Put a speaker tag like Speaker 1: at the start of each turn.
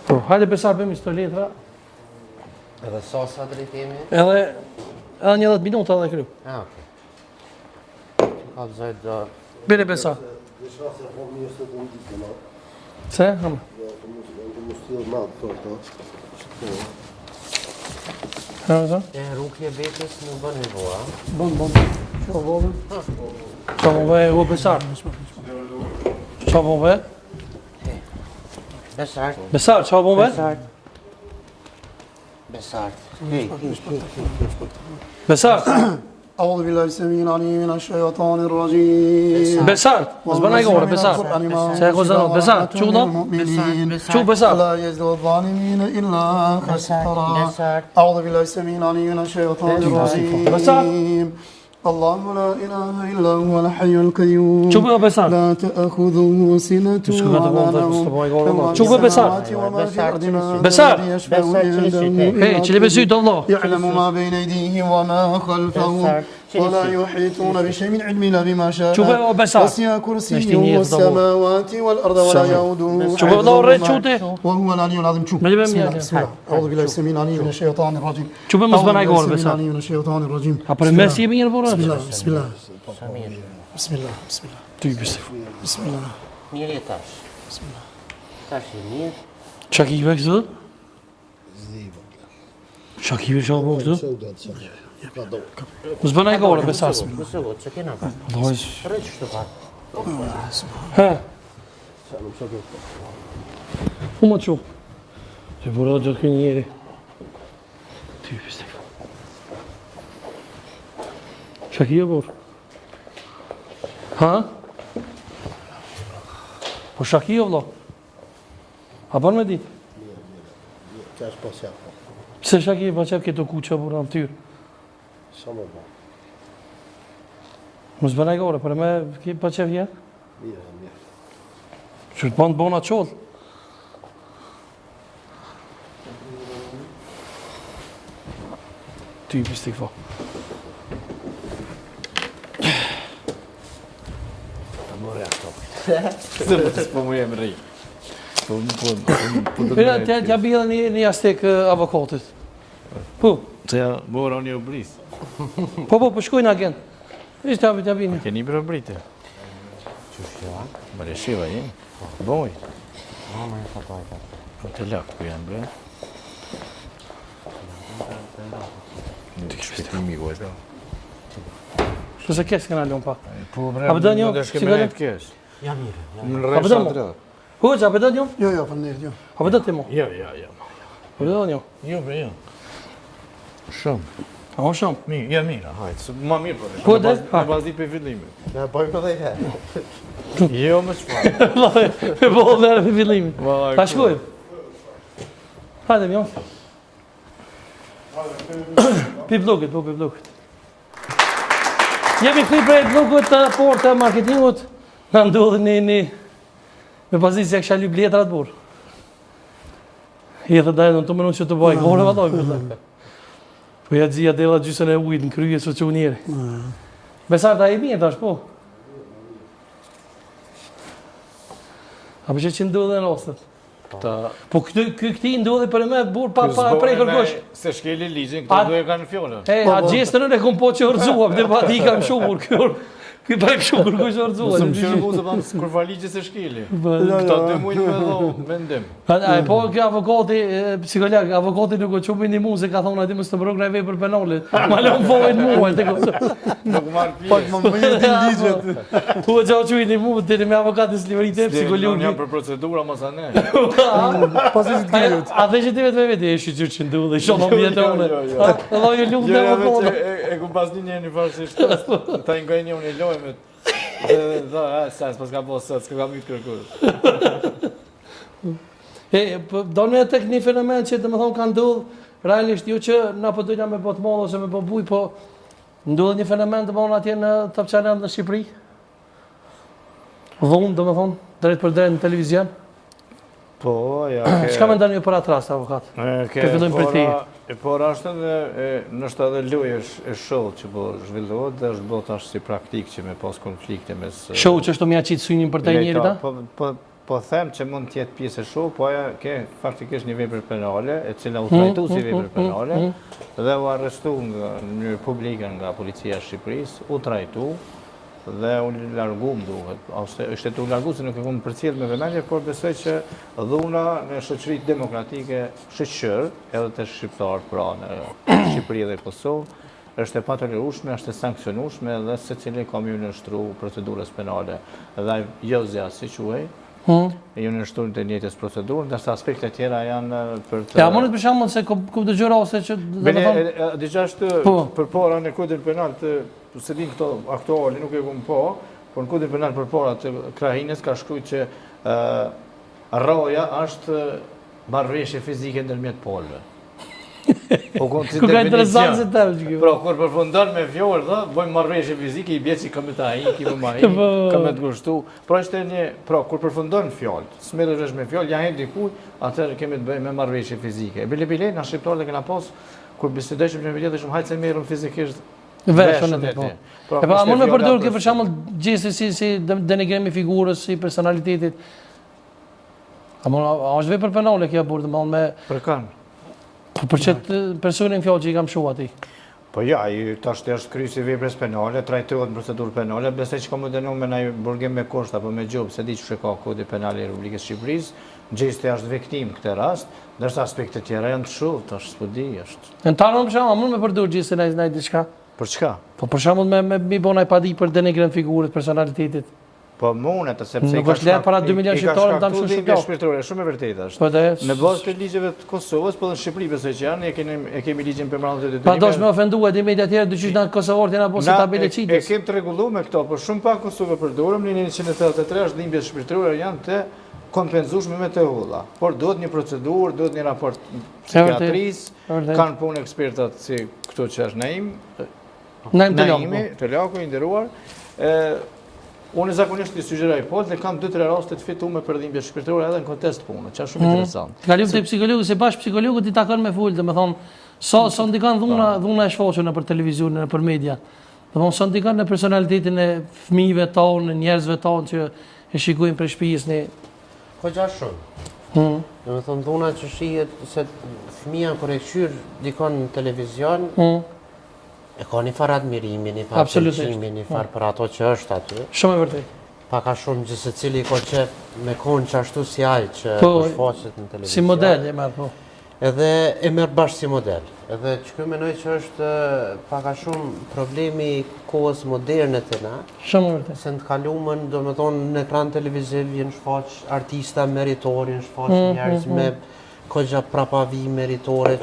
Speaker 1: Po, hajde Besar bëjmë këto letra.
Speaker 2: Edhe sa drejt jemi?
Speaker 1: Edhe 10 minuta edhe krym.
Speaker 2: Okej. Ka zëjt do...
Speaker 1: Bire Besar. Se? Hamë.
Speaker 2: Rukje betës nuk bën një voa.
Speaker 1: Bën. Qa vove? Qa vove e Besar? Qa vove?
Speaker 2: Besart.
Speaker 1: Besar, qa vove?
Speaker 2: Besart.
Speaker 1: Besar.
Speaker 3: أعوذ بالله السميع العليم من الشيطان الرجيم
Speaker 1: Besar. Mos bënaj gore, Besar. Se e kozanot, Besar. Qudo? Qudo Besar.
Speaker 3: لا يزيد الظالمين إلا خسارا أعوذ بالله السميع العليم من الشيطان الرجيم الله لا إله إلا هو الحي القيوم
Speaker 1: Qubo Besar.
Speaker 3: لا تأخذه سنة ولا نوم
Speaker 1: Qubo Besar.
Speaker 3: وما في الأرض من
Speaker 1: Besar.
Speaker 3: ذي يشفع عنده
Speaker 1: Hey, që li besyt Allah.
Speaker 3: يعلم ما بين أيديهم وما خلفهم ولا يحيطون بشيء من علم إلا بما شاء
Speaker 1: Qubo Besar.
Speaker 3: وسع كرسيه السماوات والأرض ولا يؤوده
Speaker 1: Qubo Allah rrejt qute.
Speaker 3: وهو العلي العظيم شوف
Speaker 1: Me
Speaker 3: بسم
Speaker 1: libem
Speaker 3: الله بسم الله أعوذ بالله السميع العليم من الشيطان الرجيم
Speaker 1: Qubo mos bënaj gore,
Speaker 3: السميع
Speaker 1: Besar.
Speaker 3: العليم من الشيطان الرجيم
Speaker 1: A për mes jemi mirë por?
Speaker 3: بسم الله بسم الله بسم الله بسم الله
Speaker 1: Ty bisë.
Speaker 3: بسم الله
Speaker 2: Mirë e tash. Tash e mirë.
Speaker 1: Qa kive këtu? Qa kive qa po këtu? Mos bënaj gore, Besar.
Speaker 2: Mësë go, që kena pa?
Speaker 1: Dojsh.
Speaker 2: Rëq shtu pa.
Speaker 1: Ha? Ku më të shumë? Që bura gjatë kënë njeri. Ty bisë. Qa kive por? Ha? Po shaki jo vlo? A ban me dit? Pse shaki pa qep këto kuqa bura në tyrë? Mos bënaj gore, për me pa qep jenë? Që të banë të bona qollë? Ty pisë të këfa.
Speaker 4: Po mu jem rri.
Speaker 1: T'ja bile një astek avokatit. Po,
Speaker 4: Se ja mora një u bris.
Speaker 1: po shkojnë agent. Ishtë t'ja bine.
Speaker 4: Keni për brite. Më reshiva jemi. Boj.
Speaker 2: Mama e ka pajta.
Speaker 4: Po të lak ku janë bre. Në të kështë të migo e ta.
Speaker 1: Shtu se kesë këna lënë pa.
Speaker 4: Po bre,
Speaker 1: A pëdën jo?
Speaker 4: Në
Speaker 1: Si gëllë?
Speaker 4: kesh.
Speaker 2: Ja mirë.
Speaker 4: Në
Speaker 1: A pëdën mo? Hoqë, a pëdën jo?
Speaker 3: Jo jo فنيت jo
Speaker 1: A pëdën ti mo?
Speaker 4: Jo.
Speaker 1: A pëdën jo?
Speaker 4: Jo bre, jo. Shumë.
Speaker 1: A o shumë?
Speaker 4: Mirë, ja mirë, hajtë. Ma mirë për
Speaker 1: Po, dhe?
Speaker 4: Në bazi për fillimit.
Speaker 2: Ja bëjmë edhe i herë.
Speaker 4: Jo më shfarë.
Speaker 1: Me bëllë dhe për fillimin.
Speaker 4: Vallaj,
Speaker 1: Ta shkojmë. Hajde, mjo. Pi blogit, pi blogit. Jemi këti prej blogit të portë e marketingut. Në ndodhë një me pazit se kësha lyp letrat burë. I dhe dajë në të mënu që të bëjë. Gore vëlloj, vëlloj. Po ja gjia dela gjysën e ujtë në kryje së që njeri. Besar ta i mirë tash, po. A për që ndodhe në ostët? Po këti ndodhe për e me burë pa prej kërkosh.
Speaker 4: Se shkeli ligjin, këto duhe kanë fjollë.
Speaker 1: E, a gjestërën e kom po që orëzua, dhe pa ti kam shumur kërë. Këj pa e këshu kërkush orëzua.
Speaker 4: Së më shërë bu të banë kur fa ligje se shkeli. Këta 2 mujnë me dho, vendim.
Speaker 1: Po kjo avokati, psikolog, avokati nuk o qumë një mu, se ka thonë ati më së të mbrok në vej për penalit. Ma le më fojnë muaj, të kësë.
Speaker 4: Nuk marrë pje.
Speaker 3: Pak më bëjë të ligjet
Speaker 1: Tu e gjao që një mu, të me avokatës livrite,
Speaker 4: Unë
Speaker 1: psikologi.
Speaker 4: jam për procedura, mos anë.
Speaker 3: Pasisit kërët
Speaker 1: A dhe që ti vetë me vete, e shqyqyrë që ndu dhe shonë në vjetë une. Edhe ju lumë dhe avokatë.
Speaker 4: E ku pas një një farësisht, ta ingoj një unë i lojmet. Dhe, sa, s'pas ka po sot, s'ka ka mytë kërkur.
Speaker 1: Do në tek një fenomen që të më thonë ka ndodhë, realisht ju që na po dojna me botë modë ose me po buj, po ndodhë një fenomen të mënë atje në Top Channel në Shqipëri? Dhunë, do më thonë, drejt për drejt në televizion?
Speaker 4: Po, ja,
Speaker 1: Çka me ndani ju për atë rast, avokat? Të fillojmë për ti.
Speaker 4: Por është edhe, nështë edhe lojë e show që po zhvillohet dhe është bërë tash si praktik që me pas konflikte mes...
Speaker 1: Show që është të mja qitë synin për taj njeri ta?
Speaker 4: po them që mund të jetë pjesë e shok, po ajo ke faktikisht një vepër penale, e cila u trajtu si vepër penale, dhe u arrestu në mënyrë publike nga policia e Shqipërisë, u trajtu dhe u largu më duhet. Ishte të u largu se nuk e kumë përcjell me vëmendje, por besoj që dhuna në shoqëritë demokratike shqyr, edhe të shqiptarë pra në Shqipëri dhe Kosovë, është e patolerueshme, është e sankcionueshme dhe secili ka më nënshtru procedurës penale. Dhe jo zja si quhej, ju nënshtruan të njëjtës procedurë, ndërsa aspektet tjera janë për të...
Speaker 1: Ja, mundet për shembull se ku dëgjoj ose që
Speaker 4: Dëgja është përpara në kodin penal të se din këto aktuale nuk e kumë po, por në kodin penal përpara të Krahinës ka shkruajtur që rroja është marrëveshje fizike ndërmjet polëve.
Speaker 1: Ku ka interesant se tërë që kjo.
Speaker 4: Pra, kur përfundon me fjollë, dhe, bojmë marrëveshje fizike, i bjetë që këmë të ahi, këmë ma hi, këmë të gushtu. Pra, është një, pra, kur përfundon fjollë, smerë rësh me fjollë, ja hem dikuj, atërë kemi të bëjmë me marrëveshje fizike. E bile, na shqiptarë dhe këna pas, kur bisedojshëm në vjetë, shumë hajtë se merëm fizikisht
Speaker 1: veshën e të po. E pa, mund me përdojrë kjo për shembull gjesti si denigrimi figurës, si personalitetit. A është vepër penale kjo burë,
Speaker 4: për kanë?
Speaker 1: Për qëtë personin fjallë që i kam shu ati.
Speaker 4: Po ja, tash të është krysi veprës penale, trajtohet në procedurë penale, besoj që ka më dënu me nëj burgim me kosht apo me gjobë, se di që ka kodi penale i Republikës Shqipërisë, gjesti është viktim këtë rast, ndërsa aspektet tjera janë të shumë, tash s'po di është.
Speaker 1: Në talon për shembull, mund me përdur gjesti nëjë diçka?
Speaker 4: Për çka?
Speaker 1: Po për shembull me bonaj padi për denigrim figurës, personalitetit.
Speaker 4: Po mundet, sepse
Speaker 1: nuk është lehtë para 2 milion shqiptarë të shumë
Speaker 4: shqiptarë. Shumë e vërtetë është. Në bazë të ligjeve të Kosovës, po dhe në Shqipëri besoj që janë, e kemi ligjin për mbrojtje të detyrime.
Speaker 1: Pa dosh me ofenduar dhe media tjera dyqysh në Kosovorë tjena po si tabele qitës.
Speaker 4: E kemi të rregulluar me këto, por shumë pak Kosovë përdorëm, në 1983 është dhimbjet shpirtërore janë të kompenzueshme me të holla. Por duhet një procedurë, duhet një raport psikiatrisë, kanë punë ekspertat si këto që është Naimi, të laku i nderuar. Unë zakonisht i sugjeroj dhe kam 2-3 raste të fituar me dhimbje shpirtërore edhe në kontest punë, që është shumë interesant.
Speaker 1: Kalim te psikologu, se bash psikologu ti takon me ful, domethënë sa ndikon dhuna e shfaqur nëpër televizion, nëpër media. Domethënë sa ndikon në personalitetin e fëmijëve tonë, njerëzve tonë që e shikojnë për shtëpisë ne.
Speaker 2: Koja shumë. Domethënë dhuna që shihet se fëmia kur e qyr dikon në televizion, e ka një farë admirimi, një farë pëlqimi, një farë për ato që është aty.
Speaker 1: Shumë e vërtet.
Speaker 2: Paka shumë që se cili ko qef me konë që ashtu si ajë që shfaqet në televizion.
Speaker 1: Si model e merë, po.
Speaker 2: Edhe e merë bashkë si model. Edhe që kjo menoj që është paka shumë problemi kohës moderne të na.
Speaker 1: Shumë e vërtet.
Speaker 2: Se në të kalumën, do me thonë, në ekran televiziv jenë shfaq artista meritori, në shfaq njerëz me kogja prapavi meritore,